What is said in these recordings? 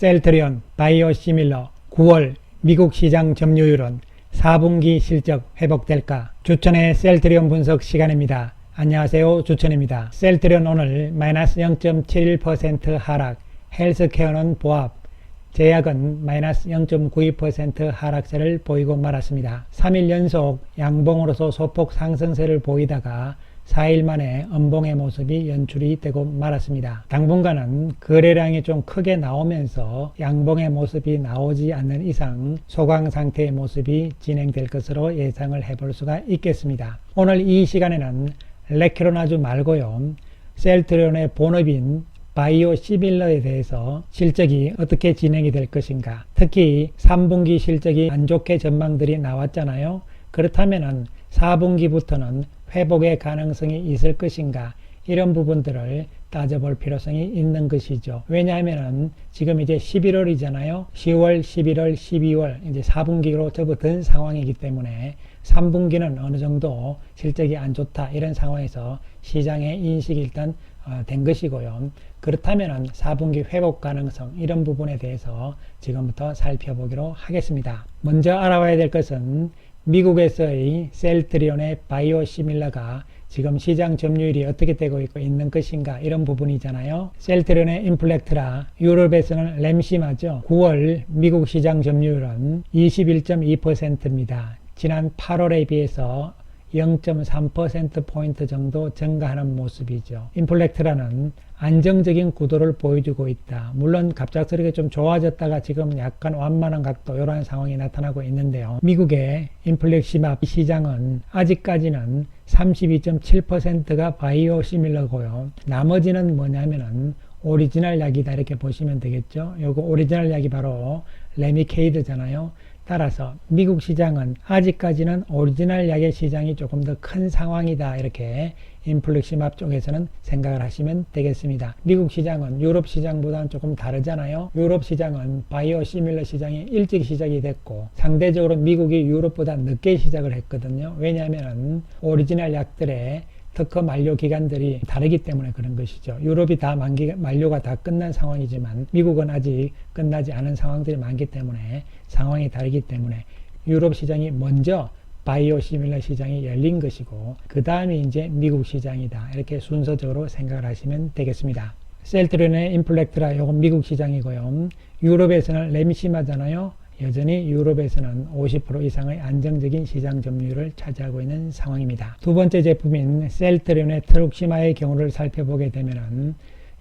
셀트리온 바이오시밀러 9월 미국 시장 점유율은 4분기 실적 회복될까? 주천의 셀트리온 분석 시간입니다. 안녕하세요, 주천입니다. 셀트리온 오늘 마이너스 0.71% 하락, 헬스케어는 보합, 제약은 마이너스 0.92% 하락세를 보이고 말았습니다. 3일 연속 양봉으로서 소폭 상승세를 보이다가 4일 만에 음봉의 모습이 연출이 되고 말았습니다. 당분간은 거래량이 좀 크게 나오면서 양봉의 모습이 나오지 않는 이상 소강 상태의 모습이 진행될 것으로 예상을 해볼 수가 있겠습니다. 오늘 이 시간에는 레퀴로나주 말고요, 셀트리온의 본업인 바이오시밀러에 대해서 실적이 어떻게 진행이 될 것인가, 특히 3분기 실적이 안 좋게 전망들이 나왔잖아요. 그렇다면 4분기부터는 회복의 가능성이 있을 것인가, 이런 부분들을 따져볼 필요성이 있는 것이죠. 왜냐하면 지금 이제 11월이잖아요. 10월, 11월, 12월 이제 4분기로 접어든 상황이기 때문에 3분기는 어느 정도 실적이 안 좋다, 이런 상황에서 시장의 인식이 일단 된 것이고요. 그렇다면 4분기 회복 가능성, 이런 부분에 대해서 지금부터 살펴보기로 하겠습니다. 먼저 알아봐야 될 것은 미국에서의 셀트리온의 바이오시밀러가 지금 시장 점유율이 어떻게 되고 있는 것인가, 이런 부분이잖아요. 셀트리온의 인플렉트라, 유럽에서는 램시마죠. 9월 미국 시장 점유율은 21.2%입니다. 지난 8월에 비해서 0.3%포인트 정도 증가하는 모습이죠. 인플렉트라는 안정적인 구도를 보여주고 있다. 물론 갑작스럽게 좀 좋아졌다가 지금 약간 완만한 각도, 이러한 상황이 나타나고 있는데요. 미국의 인플렉시마 시장은 아직까지는 32.7%가 바이오시밀러고요. 나머지는 뭐냐면은 오리지널 약이다, 이렇게 보시면 되겠죠. 요거 오리지널 약이 바로 레미케이드잖아요. 따라서 미국 시장은 아직까지는 오리지널 약의 시장이 조금 더 큰 상황이다, 이렇게 인플렉시맙 쪽에서는 생각을 하시면 되겠습니다. 미국 시장은 유럽 시장보다는 조금 다르잖아요. 유럽 시장은 바이오시밀러 시장이 일찍 시작이 됐고, 상대적으로 미국이 유럽보다 늦게 시작을 했거든요. 왜냐하면 오리지널 약들의 특허 만료 기간들이 다르기 때문에 그런 것이죠. 유럽이 다 만료가 다 끝난 상황이지만 미국은 아직 끝나지 않은 상황들이 많기 때문에 상황이 다르기 때문에 유럽 시장이 먼저 바이오시밀러 시장이 열린 것이고, 그 다음에 이제 미국 시장이다, 이렇게 순서적으로 생각을 하시면 되겠습니다. 셀트리온의 인플렉트라, 요건 미국 시장이고요. 유럽에서는 램시마잖아요. 여전히 유럽에서는 50% 이상의 안정적인 시장 점유율을 차지하고 있는 상황입니다. 두 번째 제품인 셀트리온의 트룩시마의 경우를 살펴보게 되면은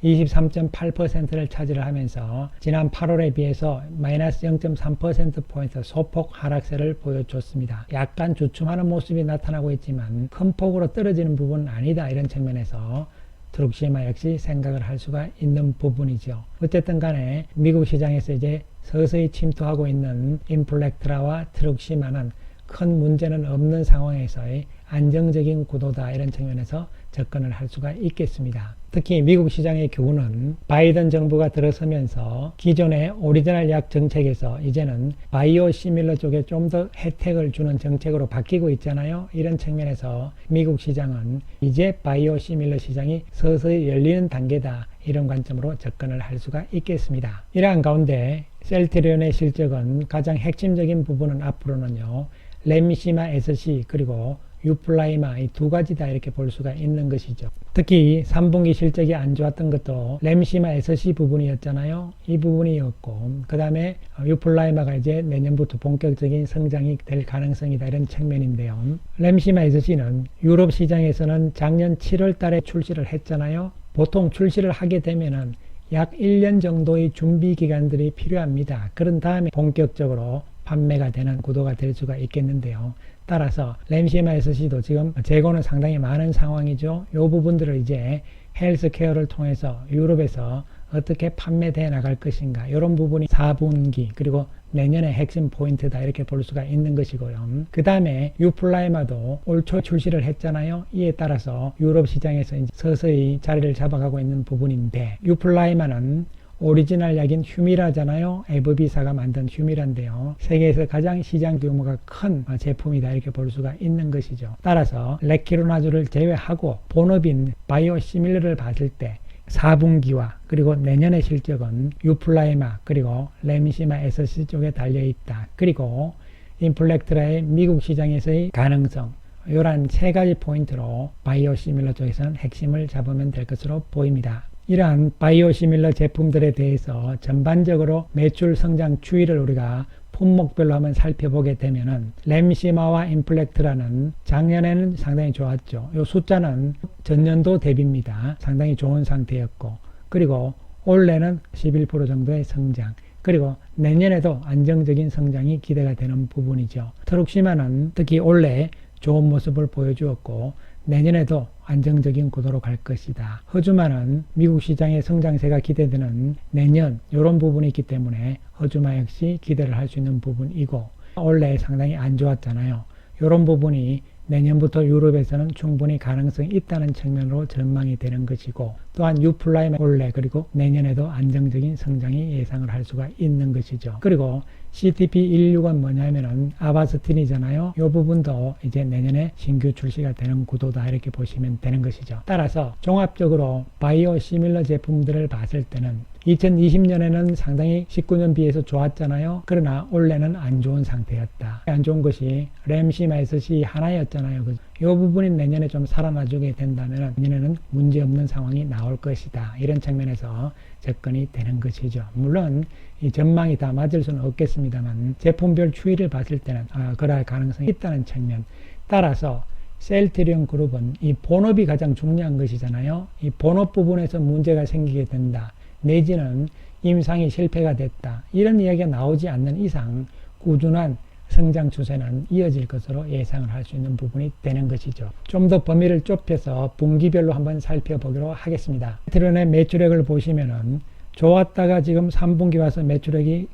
23.8%를 차지를 하면서 지난 8월에 비해서 마이너스 0.3%포인트 소폭 하락세를 보여줬습니다. 약간 주춤하는 모습이 나타나고 있지만 큰 폭으로 떨어지는 부분은 아니다, 이런 측면에서 트룩시마 역시 생각을 할 수가 있는 부분이죠. 어쨌든 간에 미국 시장에서 이제 서서히 침투하고 있는 인플렉트라와 트룩시마는 큰 문제는 없는 상황에서의 안정적인 구도다, 이런 측면에서 접근을 할 수가 있겠습니다. 특히 미국 시장의 경우는 바이든 정부가 들어서면서 기존의 오리지널 약 정책에서 이제는 바이오시밀러 쪽에 좀 더 혜택을 주는 정책으로 바뀌고 있잖아요. 이런 측면에서 미국 시장은 이제 바이오시밀러 시장이 서서히 열리는 단계다, 이런 관점으로 접근을 할 수가 있겠습니다. 이러한 가운데 셀트리온의 실적은 가장 핵심적인 부분은 앞으로는요, 램시마 SC 그리고 유플라이마, 이 두 가지다, 이렇게 볼 수가 있는 것이죠. 특히 3분기 실적이 안 좋았던 것도 램시마 SC 부분이었잖아요. 이 부분이었고, 그 다음에 유플라이마가 이제 내년부터 본격적인 성장이 될 가능성이다, 이런 측면인데요. 램시마 SC는 유럽 시장에서는 작년 7월 달에 출시를 했잖아요. 보통 출시를 하게 되면은 약 1년 정도의 준비 기간들이 필요합니다. 그런 다음에 본격적으로 판매가 되는 구도가 될 수가 있겠는데요. 따라서 램시마 SC도 지금 재고는 상당히 많은 상황이죠. 이 부분들을 이제 헬스케어를 통해서 유럽에서 어떻게 판매되어 나갈 것인가, 이런 부분이 4분기 그리고 내년의 핵심 포인트다, 이렇게 볼 수가 있는 것이고요. 그 다음에 유플라이마도 올 초 출시를 했잖아요. 이에 따라서 유럽 시장에서 이제 서서히 자리를 잡아가고 있는 부분인데, 유플라이마는 오리지널 약인 휴미라잖아요. 에브비사가 만든 휴미라인데요. 세계에서 가장 시장 규모가 큰 제품이다, 이렇게 볼 수가 있는 것이죠. 따라서 레퀴로나주를 제외하고 본업인 바이오시밀러를 봤을 때 4분기와 그리고 내년의 실적은 유플라이마 그리고 램시마 SC 쪽에 달려있다. 그리고 인플렉트라의 미국 시장에서의 가능성, 이러한 세 가지 포인트로 바이오시밀러 쪽에서는 핵심을 잡으면 될 것으로 보입니다. 이러한 바이오시밀러 제품들에 대해서 전반적으로 매출 성장 추이를 우리가 품목별로 한번 살펴보게 되면은 램시마와 인플렉트라는 작년에는 상당히 좋았죠. 이 숫자는 전년도 대비입니다. 상당히 좋은 상태였고, 그리고 올해는 11% 정도의 성장, 그리고 내년에도 안정적인 성장이 기대가 되는 부분이죠. 트룩시마는 특히 올해 좋은 모습을 보여주었고 내년에도 안정적인 구도로 갈 것이다. 허주마는 미국 시장의 성장세가 기대되는 내년 이런 부분이 있기 때문에 허주마 역시 기대를 할 수 있는 부분이고, 올해 상당히 안 좋았잖아요. 이런 부분이 내년부터 유럽에서는 충분히 가능성이 있다는 측면으로 전망이 되는 것이고, 또한 유플라임 올해 그리고 내년에도 안정적인 성장이 예상을 할 수가 있는 것이죠. 그리고 CTP16은 뭐냐면은 아바스틴이잖아요. 이 부분도 이제 내년에 신규 출시가 되는 구도다 이렇게 보시면 되는 것이죠. 따라서 종합적으로 바이오 시밀러 제품들을 봤을 때는 2020년에는 상당히 19년 비해서 좋았잖아요. 그러나 올해는 안 좋은 상태였다. 안 좋은 것이 램시마 SC 하나였잖아요. 이 부분이 내년에 좀 살아나주게 된다면 내년에는 문제없는 상황이 나올 것이다. 이런 측면에서 접근이 되는 것이죠. 물론 이 전망이 다 맞을 수는 없겠습니다만 제품별 추이를 봤을 때는 그럴 가능성이 있다는 측면. 따라서 셀트리온 그룹은 이 본업이 가장 중요한 것이잖아요. 이 본업 부분에서 문제가 생기게 된다. 내지는 임상이 실패가 됐다. 이런 이야기가 나오지 않는 이상 꾸준한 성장 추세는 이어질 것으로 예상을 할 수 있는 부분이 되는 것이죠. 좀 더 범위를 좁혀서 분기별로 한번 살펴보기로 하겠습니다. 셀트리온의 매출액을 보시면은 좋았다가 지금 3분기 와서 매출액이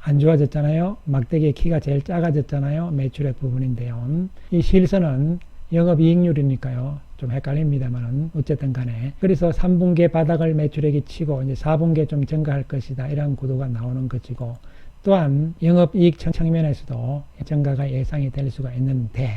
안 좋아졌잖아요. 막대기의 키가 제일 작아졌잖아요. 매출액 부분인데요. 이 실선은 영업이익률이니까요. 좀 헷갈립니다만은 어쨌든 간에 그래서 3분기에 바닥을 매출액이 치고 이제 4분기에 좀 증가할 것이다. 이런 구도가 나오는 것이고, 또한 영업이익 측면에서도 증가가 예상이 될 수가 있는데,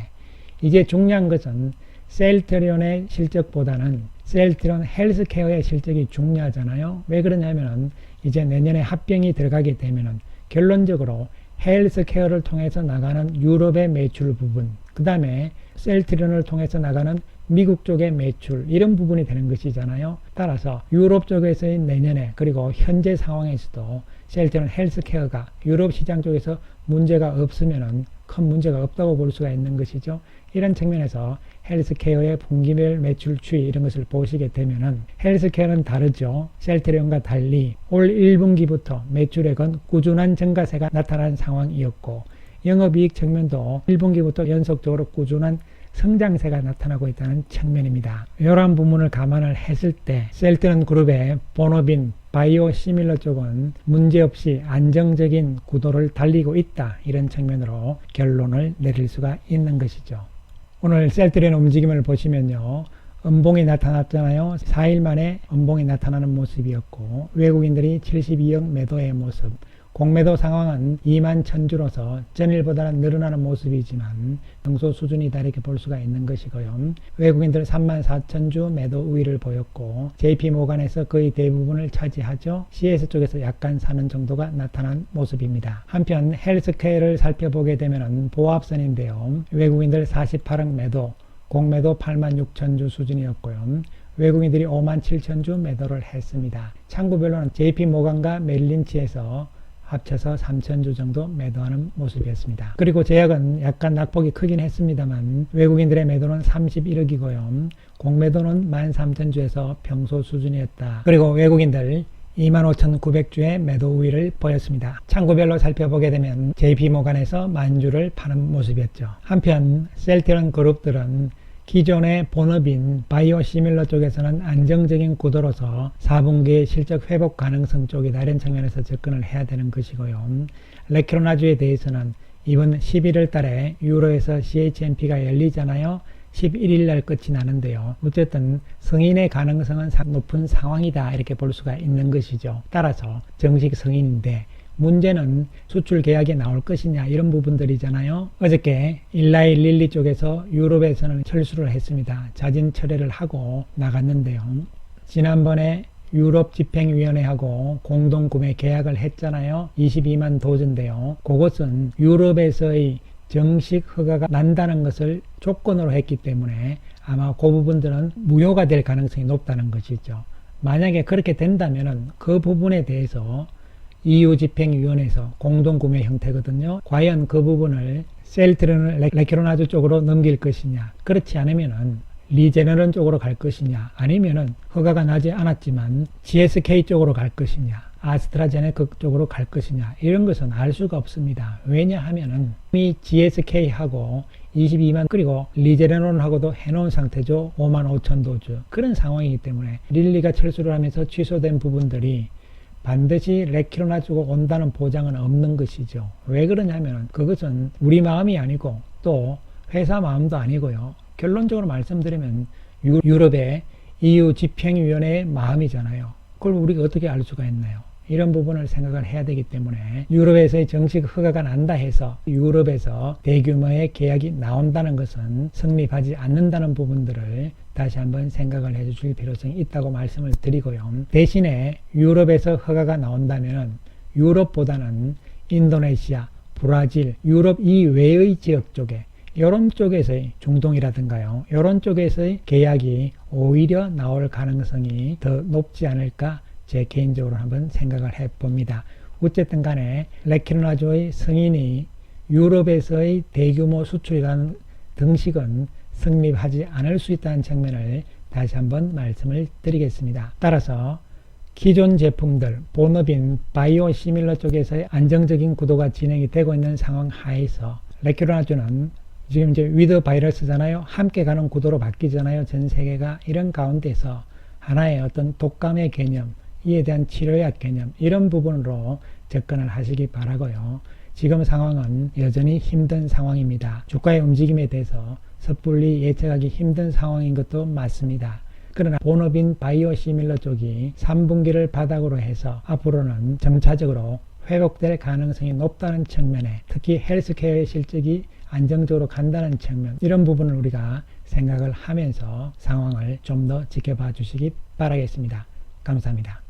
이제 중요한 것은 셀트리온의 실적보다는 셀트리온 헬스케어의 실적이 중요하잖아요. 왜 그러냐면은 이제 내년에 합병이 들어가게 되면은 결론적으로 헬스케어를 통해서 나가는 유럽의 매출 부분, 그 다음에 셀트리온을 통해서 나가는 미국 쪽의 매출, 이런 부분이 되는 것이잖아요. 따라서 유럽 쪽에서의 내년에 그리고 현재 상황에서도 셀트리온 헬스케어가 유럽 시장 쪽에서 문제가 없으면은 큰 문제가 없다고 볼 수가 있는 것이죠. 이런 측면에서 헬스케어의 분기별 매출 추이 이런 것을 보시게 되면은 헬스케어는 다르죠. 셀트리온과 달리 올 1분기부터 매출액은 꾸준한 증가세가 나타난 상황이었고, 영업이익 측면도 1분기부터 연속적으로 꾸준한 성장세가 나타나고 있다는 측면입니다. 이러한 부분을 감안을 했을 때 셀트리온 그룹의 본업인 바이오 시밀러 쪽은 문제없이 안정적인 구도를 달리고 있다. 이런 측면으로 결론을 내릴 수가 있는 것이죠. 오늘 셀트리온 움직임을 보시면요. 음봉이 나타났잖아요. 4일 만에 음봉이 나타나는 모습이었고, 외국인들이 72억 매도의 모습, 공매도 상황은 2만 1000주로서 전일보다는 늘어나는 모습이지만 평소 수준이다 이렇게 볼 수가 있는 것이고요. 외국인들은 3만 4000주 매도 우위를 보였고, JP모간에서 거의 대부분을 차지하죠. CS 쪽에서 약간 사는 정도가 나타난 모습입니다. 한편 헬스케어를 살펴보게 되면 보합선인데요. 외국인들 48억 매도, 공매도 8만 6000주 수준이었고요. 외국인들이 5만 7000주 매도를 했습니다. 창구별로는 JP모간과 멜린치에서 합쳐서 3000주 정도 매도하는 모습이었습니다. 그리고 제약은 약간 낙폭이 크긴 했습니다만 외국인들의 매도는 31억이고요. 공매도는 13,000주에서 평소 수준이었다. 그리고 외국인들 25,900주의 매도 우위를 보였습니다. 창구별로 살펴보게 되면 JP모간에서 10,000주를 파는 모습이었죠. 한편 셀트리온 그룹들은 기존의 본업인 바이오 시밀러 쪽에서는 안정적인 구도로서 4분기의 실적 회복 가능성 쪽이다 이런 측면에서 접근을 해야 되는 것이고요. 레크로나주에 대해서는 이번 11월 달에 유로에서 CHMP가 열리잖아요. 11일 날 끝이 나는데요. 어쨌든 승인의 가능성은 높은 상황이다 이렇게 볼 수가 있는 것이죠. 따라서 정식 승인인데 문제는 수출 계약이 나올 것이냐 이런 부분들이잖아요. 어저께 일라이 릴리 쪽에서 유럽에서는 철수를 했습니다. 자진 철회를 하고 나갔는데요. 지난번에 유럽 집행위원회하고 공동구매 계약을 했잖아요. 22만 도즈인데요. 그것은 유럽에서의 정식 허가가 난다는 것을 조건으로 했기 때문에 아마 그 부분들은 무효가 될 가능성이 높다는 것이죠. 만약에 그렇게 된다면 그 부분에 대해서 EU 집행위원회에서 공동구매 형태거든요. 과연 그 부분을 셀트리온 레퀴로나주 쪽으로 넘길 것이냐, 그렇지 않으면은 리제너런 쪽으로 갈 것이냐, 아니면은 허가가 나지 않았지만 GSK 쪽으로 갈 것이냐, 아스트라제네카 쪽으로 갈 것이냐, 이런 것은 알 수가 없습니다. 왜냐하면은 이미 GSK하고 22만 그리고 리제너론하고도 해놓은 상태죠. 5만 5천 도즈. 그런 상황이기 때문에 릴리가 철수를 하면서 취소된 부분들이 반드시 레퀴로나주고 온다는 보장은 없는 것이죠. 왜 그러냐면 그것은 우리 마음이 아니고 또 회사 마음도 아니고요. 결론적으로 말씀드리면 유럽의 EU 집행위원회의 마음이잖아요. 그걸 우리가 어떻게 알 수가 있나요? 이런 부분을 생각을 해야 되기 때문에 유럽에서의 정식 허가가 난다 해서 유럽에서 대규모의 계약이 나온다는 것은 성립하지 않는다는 부분들을 다시 한번 생각을 해 주실 필요성이 있다고 말씀을 드리고요. 대신에 유럽에서 허가가 나온다면 유럽보다는 인도네시아, 브라질, 유럽 이외의 지역 쪽에 이런 쪽에서의 중동이라든가요. 이런 쪽에서의 계약이 오히려 나올 가능성이 더 높지 않을까 제 개인적으로 한번 생각을 해봅니다. 어쨌든 간에 레퀴로나주의 승인이 유럽에서의 대규모 수출이라는 등식은 성립하지 않을 수 있다는 측면을 다시 한번 말씀을 드리겠습니다. 따라서 기존 제품들, 본업인 바이오시밀러 쪽에서의 안정적인 구도가 진행이 되고 있는 상황 하에서 레퀴로나주는 지금 이제 위드 바이러스잖아요. 함께 가는 구도로 바뀌잖아요. 전 세계가. 이런 가운데서 하나의 어떤 독감의 개념, 이에 대한 치료약 개념, 이런 부분으로 접근을 하시기 바라고요. 지금 상황은 여전히 힘든 상황입니다. 주가의 움직임에 대해서 섣불리 예측하기 힘든 상황인 것도 맞습니다. 그러나 본업인 바이오시밀러 쪽이 3분기를 바닥으로 해서 앞으로는 점차적으로 회복될 가능성이 높다는 측면에 특히 헬스케어의 실적이 안정적으로 간다는 측면, 이런 부분을 우리가 생각을 하면서 상황을 좀 더 지켜봐 주시기 바라겠습니다. 감사합니다.